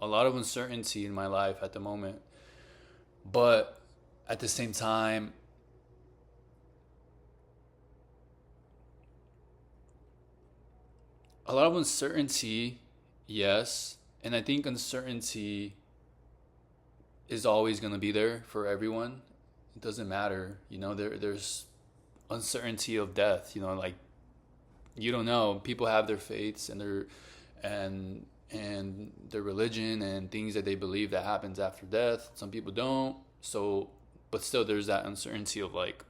a lot of uncertainty in my life at the moment. But at the same time, a lot of uncertainty, yes. And I think uncertainty is always going to be there for everyone. It doesn't matter. There's uncertainty of death, like you don't know. People have their faiths and and their religion and things that they believe that happens after death. Some people don't. So, but still there's that uncertainty of like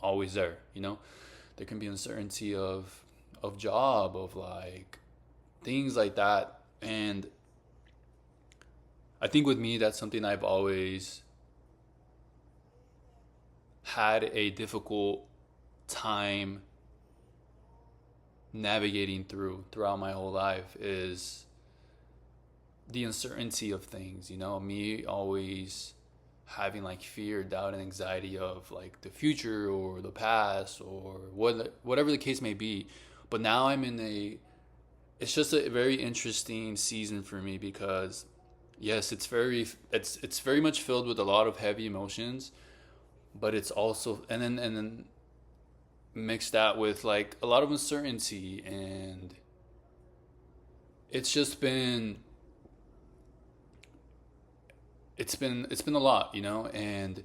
always there, There can be uncertainty of job, of like things like that. And I think with me that's something I've always had a difficult time navigating throughout my whole life is the uncertainty of things, me always having like fear, doubt, and anxiety of like the future or the past or whatever the case may be. But now it's just a very interesting season for me because yes, it's very much filled with a lot of heavy emotions, but it's also and then mix that with like a lot of uncertainty, and it's just been it's been a lot, and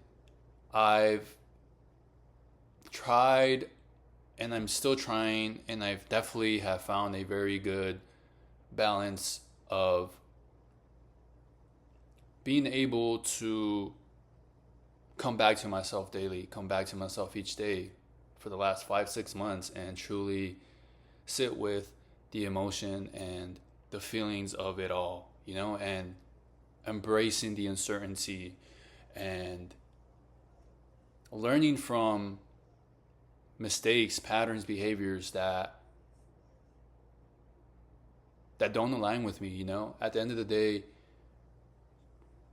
I've tried and I'm still trying, and I've definitely have found a very good balance of being able to come back to myself daily, come back to myself each day for the last 5 6 months and truly sit with the emotion and the feelings of it all, and embracing the uncertainty and learning from mistakes, patterns, behaviors that don't align with me, At the end of the day,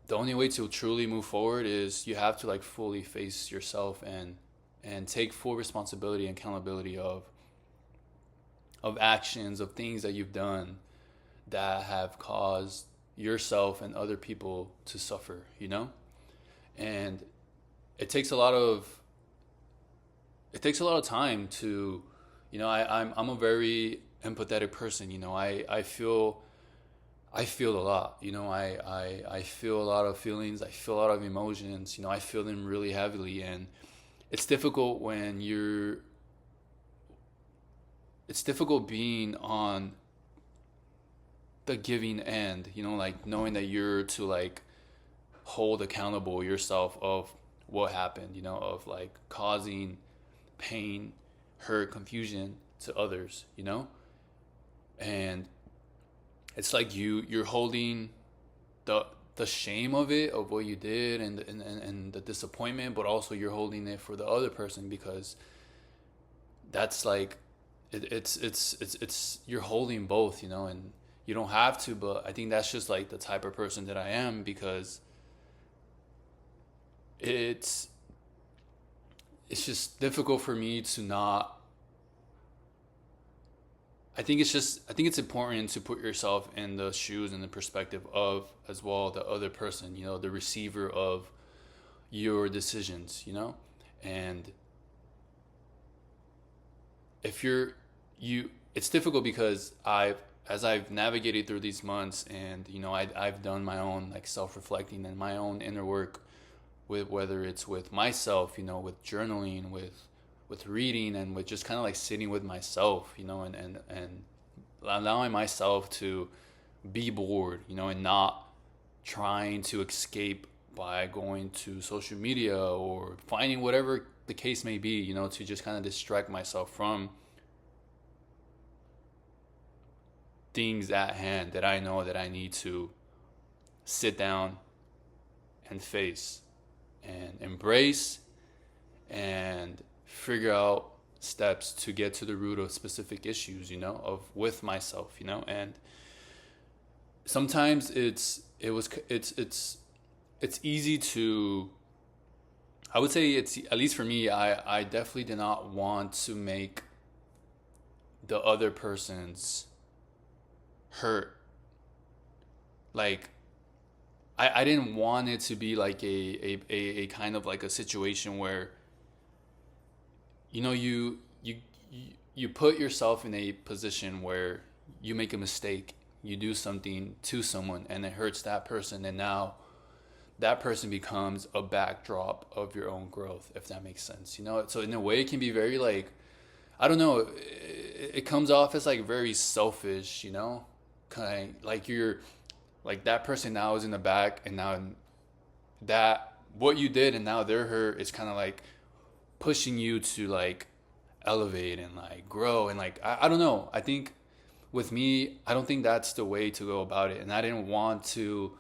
the only way to truly move forward is you have to like fully face yourself and take full responsibility and accountability of actions, of things that you've done that have caused yourself and other people to suffer, And it takes a lot of time to, I'm a very empathetic person, I feel a lot, I feel a lot of feelings, I feel a lot of emotions, I feel them really heavily, and it's difficult it's difficult being on the giving end, like knowing that you're to like hold accountable yourself of what happened, of like causing pain, hurt, confusion to others, and it's like you're holding the the shame of it, of what you did, and the disappointment, but also you're holding it for the other person because that's like it's you're holding both, and you don't have to, but I think that's just like the type of person that I am because it's it's just difficult for me to not. I think it's important to put yourself in the shoes and the perspective of as well the other person, the receiver of your decisions, and if you it's difficult because I've navigated through these months, and I've done my own like self-reflecting and my own inner work with whether it's with myself, with journaling, with reading, and with just kind of like sitting with myself, and allowing myself to be bored, and not trying to escape by going to social media or finding whatever the case may be, to just kind of distract myself from things at hand that I know that I need to sit down and face and embrace and figure out steps to get to the root of specific issues, of with myself, and sometimes it's easy to, I would say, it's at least for me, I definitely did not want to make the other person's hurt like I didn't want it to be like a kind of like a situation where you know you put yourself in a position where you make a mistake, you do something to someone and it hurts that person, and now that person becomes a backdrop of your own growth, if that makes sense, you know. So in a way it can be very like, I don't know, it comes off as like very selfish, you know, kind of like you're like that person now is in the back, and now that what you did and now they're hurt, it's kind of like pushing you to like elevate and like grow, and like I don't know, I think with me, I don't think that's the way to go about it, and I didn't want to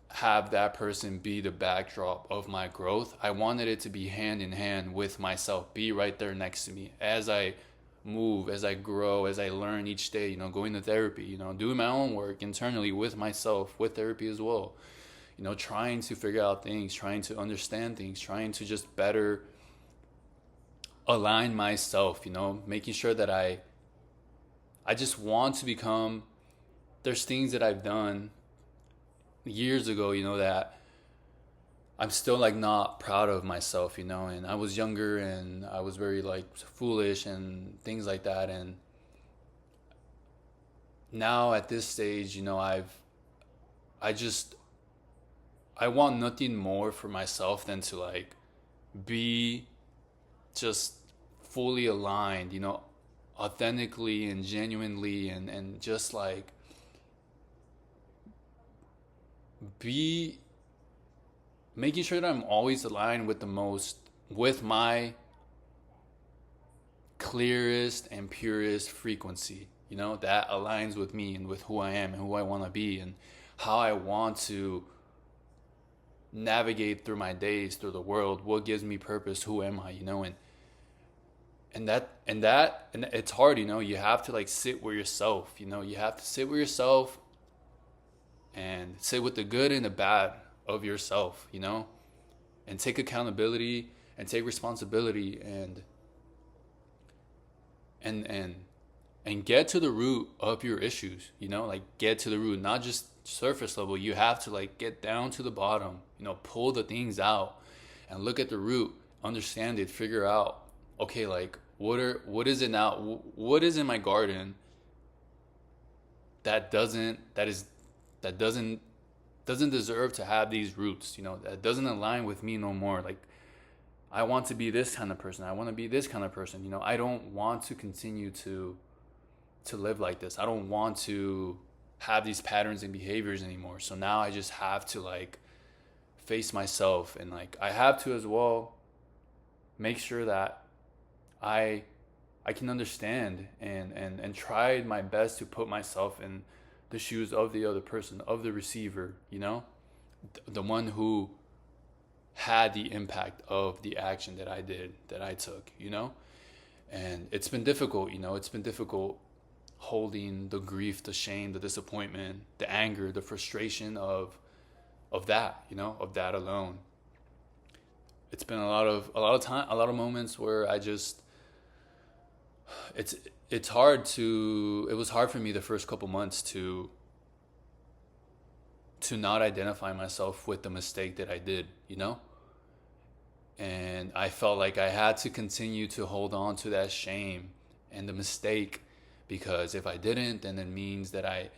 have that person be the backdrop of my growth. I wanted it to be hand in hand with myself, be right there next to me as I move, as I grow, as I learn each day, you know, going to therapy, you know, doing my own work internally with myself, with therapy as well, you know, trying to figure out things, trying to understand things, trying to just better align myself, you know, making sure that I just want to become, there's things that I've done years ago, you know, that I'm still like not proud of myself, you know, and I was younger and I was very like foolish and things like that. And now at this stage, you know, I just, I want nothing more for myself than to like be just fully aligned, you know, authentically and genuinely, and just like be making sure that I'm always aligned with the most, with my clearest and purest frequency, you know, that aligns with me and with who I am and who I want to be and how I want to navigate through my days, through the world, what gives me purpose, who am I, you know. And it's hard, you know, you have to like sit with yourself, you know, you have to sit with yourself and sit with the good and the bad of yourself, you know, and take accountability and take responsibility and and get to the root of your issues, you know, like get to the root, not just surface level. You have to like get down to the bottom, you know, pull the things out and look at the root, understand it, figure out, okay, like what is it now? What is in my garden that doesn't deserve to have these roots, you know, that doesn't align with me no more. Like I want to be this kind of person. I want to be this kind of person. You know, I don't want to continue to live like this. I don't want to have these patterns and behaviors anymore. So now I just have to like face myself, and like I have to as well make sure that I can understand and try my best to put myself in the shoes of the other person, of the receiver, you know, the one who had the impact of the action that I did, that I took, you know. And it's been difficult, you know, it's been difficult holding the grief, the shame, the disappointment, the anger, the frustration of that, you know, of that alone. It's been a lot of time, a lot of moments where I just, it's it's hard to, it was hard for me the first couple months to not identify myself with the mistake that I did, you know? And I felt like I had to continue to hold on to that shame and the mistake, because if I didn't, then it means that I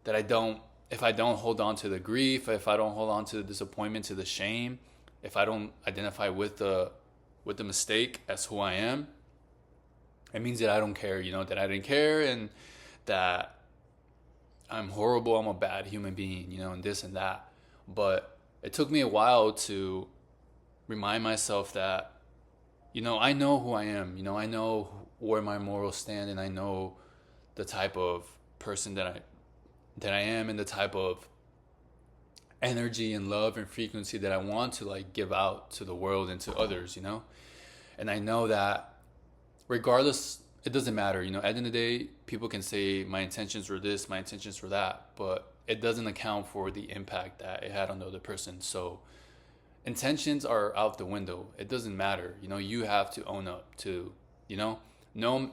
don't, if I don't hold on to the grief, if I don't hold on to the disappointment, to the shame, if I don't identify with the mistake as who I am, it means that I don't care, you know, that I didn't care, and that I'm horrible, I'm a bad human being, you know, and this and that. But it took me a while to remind myself that, you know, I know who I am, you know, I know where my morals stand, and I know the type of person that I am, and the type of energy and love and frequency that I want to like give out to the world and to others, you know. And I know that regardless, it doesn't matter, you know, at the end of the day, people can say my intentions were this, my intentions were that, but it doesn't account for the impact that it had on the other person. So intentions are out the window. It doesn't matter, you know. You have to own up to, you know, no,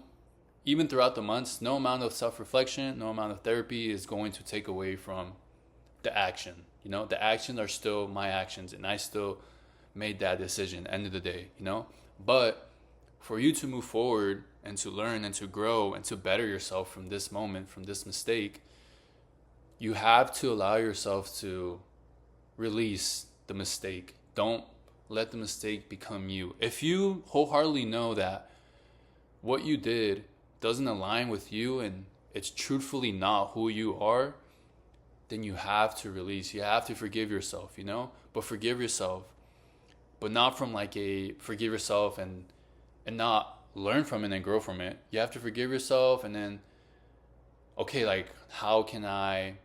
even throughout the months, no amount of self-reflection, no amount of therapy is going to take away from the action. You know, the actions are still my actions, and I still made that decision end of the day, you know. But for you to move forward and to learn and to grow and to better yourself from this moment, from this mistake, you have to allow yourself to release the mistake. Don't let the mistake become you. If you wholeheartedly know that what you did doesn't align with you and it's truthfully not who you are, then you have to release. You have to forgive yourself, you know? But forgive yourself. But not from like a forgive yourself and not learn from it and grow from it. You have to forgive yourself and then, okay, like, how can I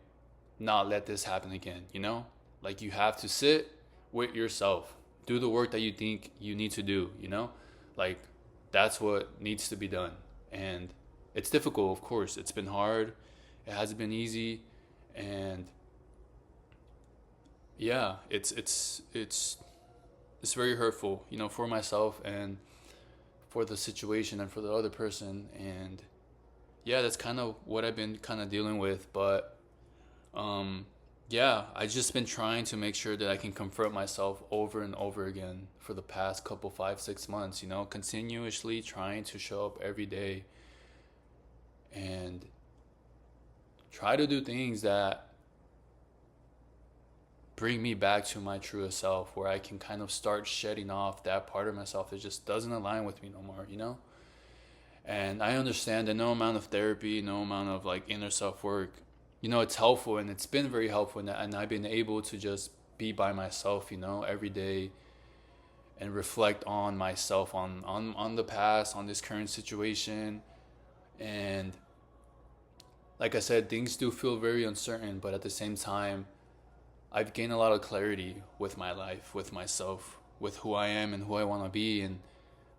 not let this happen again, you know? Like, you have to sit with yourself. Do the work that you think you need to do, you know? Like, that's what needs to be done. And it's difficult, of course. It's been hard. It hasn't been easy. And yeah, it's very hurtful, you know, for myself and for the situation and for the other person. And yeah, that's kind of what I've been kind of dealing with. But yeah, I just been trying to make sure that I can confront myself over and over again for the past couple 5-6 months, you know, continuously trying to show up every day and try to do things that bring me back to my truest self, where I can kind of start shedding off that part of myself that just doesn't align with me no more, you know? And I understand that no amount of therapy, no amount of like inner self work, you know, it's helpful, and it's been very helpful, and I've been able to just be by myself, you know, every day and reflect on myself, on the past, on this current situation. And like I said, things do feel very uncertain, but at the same time, I've gained a lot of clarity with my life, with myself, with who I am and who I want to be,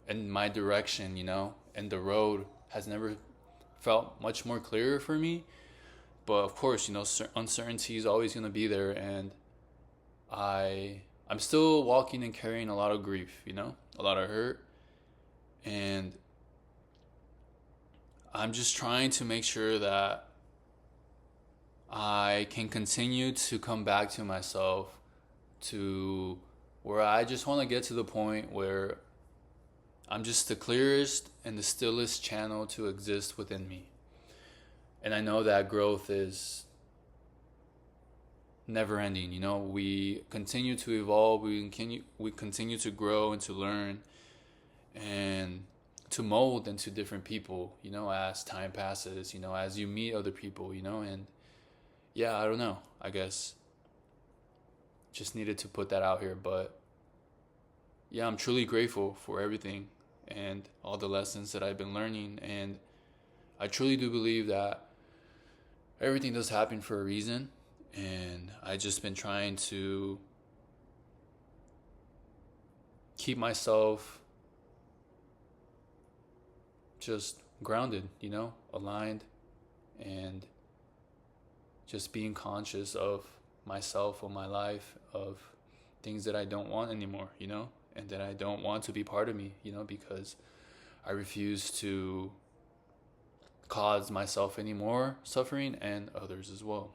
and my direction, you know, and the road has never felt much more clearer for me. But of course, you know, uncertainty is always going to be there, and I'm still walking and carrying a lot of grief, you know, a lot of hurt, and I'm just trying to make sure that I can continue to come back to myself, to where I just want to get to the point where I'm just the clearest and the stillest channel to exist within me. And I know that growth is never ending. You know, we continue to evolve, we continue to grow and to learn and to mold into different people, you know, as time passes, you know, as you meet other people, you know. And yeah, I don't know. I guess just needed to put that out here. But yeah, I'm truly grateful for everything and all the lessons that I've been learning. And I truly do believe that everything does happen for a reason. And I just been trying to keep myself just grounded, you know, aligned, and just being conscious of myself, of my life, of things that I don't want anymore, you know, and that I don't want to be part of me, you know, because I refuse to cause myself any more suffering and others as well.